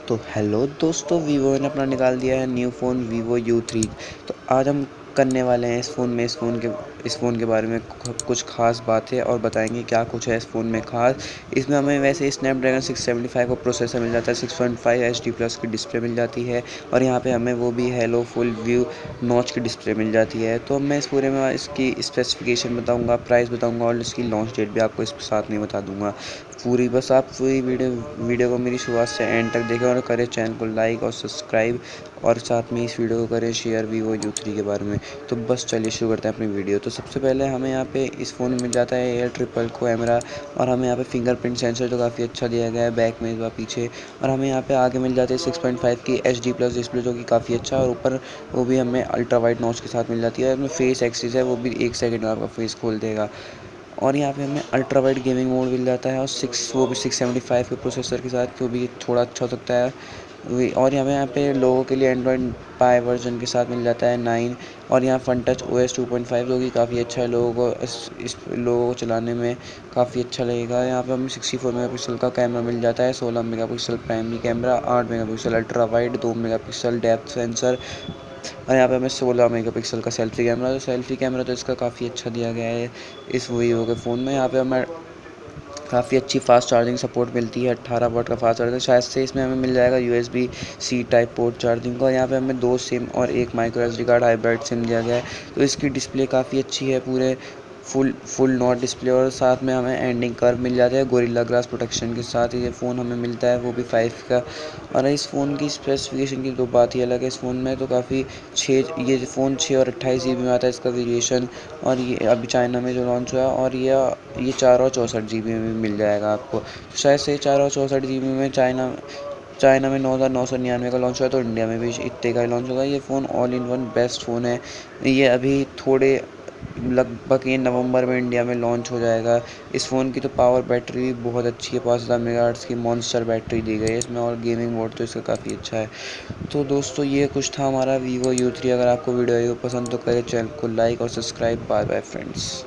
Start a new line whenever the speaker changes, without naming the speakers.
तो हेलो दोस्तों, वीवो ने अपना निकाल दिया है न्यू फ़ोन वीवो U3। तो आज हम करने वाले हैं इस फ़ोन के बारे में कुछ ख़ास बातें और बताएंगे क्या कुछ है इस फ़ोन में ख़ास। इसमें हमें वैसे स्नैपड्रैगन 675 का प्रोसेसर मिल जाता है, 6.5 HD प्लस की डिस्प्ले मिल जाती है और यहाँ पे हमें वो भी हेलो फुल व्यू नॉच की डिस्प्ले मिल जाती है। तो मैं इस पूरे में इसकी स्पेसिफिकेशन बताऊँगा, प्राइस बताऊँगा और इसकी लॉन्च डेट भी आपको इस साथ में बता दूँगा। बस आप पूरी वीडियो को मेरी शुरुआत से एंड तक देखें और करें चैनल को लाइक और सब्सक्राइब और साथ में इस वीडियो को करें शेयर वीवो U3 के बारे में। तो बस चलिए शुरू करते हैं अपनी वीडियो। तो सबसे पहले हमें यहाँ पे इस फ़ोन में मिल जाता है एयर ट्रिपल कैमरा और हमें यहाँ पे फिंगरप्रिंट सेंसर जो काफ़ी अच्छा दिया गया है बैक में व पीछे। और हमें यहाँ पे आगे मिल जाती है 6.5 की HD प्लस डिस्प्ले जो कि काफ़ी अच्छा, और ऊपर वो भी हमें अल्ट्रा वाइड नॉच के साथ मिल जाती है। इसमें फेस एक्सिस है, वो भी 1 सेकंड में आपका फेस खोल देगा। और यहाँ पे हमें अल्ट्रा वाइड गेमिंग मोड मिल जाता है और वो भी 675 के प्रोसेसर के साथ, जो भी थोड़ा अच्छा हो सकता है। और हमें यहाँ पे लोगों के लिए एंड्रॉयड पाई वर्जन के साथ मिल जाता है 9। और यहाँ फन टच OS 2.5 जो कि काफ़ी अच्छा है, लोगों को इस लोगों को चलाने में काफ़ी अच्छा लगेगा। यहाँ पे हमें 64 मेगापिक्सल का कैमरा मिल जाता है, 16 megapixel primary camera, 8 megapixel ultra wide, 2 megapixel depth sensor और यहाँ पे हमें 16 मेगापिक्सल का सेल्फी कैमरा तो इसका काफ़ी अच्छा दिया गया है इस वीवो के फ़ोन में। यहाँ पे हमें काफ़ी अच्छी फास्ट चार्जिंग सपोर्ट मिलती है, 18 वाट का फास्ट चार्जर शायद से इसमें हमें मिल जाएगा USB-C टाइप पोर्ट चार्जिंग का। यहाँ पे हमें 2 सिम और 1 micro SD card hybrid SIM दिया गया है। तो इसकी डिस्प्ले काफ़ी अच्छी है, पूरे फुल नॉट डिस्प्ले, और साथ में हमें एंडिंग कर्व मिल जाता है गोरिल्ला ग्लास प्रोटेक्शन के साथ। ये फ़ोन हमें मिलता है वो भी 5 का। और इस फ़ोन की स्पेसिफिकेशन की तो बात ही अलग है। इस फ़ोन में तो काफ़ी ये फ़ोन 6 और 28 GB में आता है इसका वेरिएशन, और ये अभी चाइना में जो लॉन्च हुआ है, और ये 4 और 64 GB में मिल जाएगा आपको। तो शायद से 4 और 64 GB में चाइना में 9,999 का लॉन्च हुआ, तो इंडिया में भी इतने का ही लॉन्च होगा। ये phone all in one best phone है। ये अभी थोड़े लगभग ये नवंबर में इंडिया में लॉन्च हो जाएगा। इस फ़ोन की तो पावर बैटरी भी बहुत अच्छी है, 5000 मेगाहर्ट्ज़ की मॉन्स्टर बैटरी दी गई है इसमें, और गेमिंग मोड तो इसका काफ़ी अच्छा है। तो दोस्तों ये कुछ था हमारा वीवो U3। अगर आपको वीडियो पसंद तो करें चैनल को लाइक और सब्सक्राइब। Bye bye friends.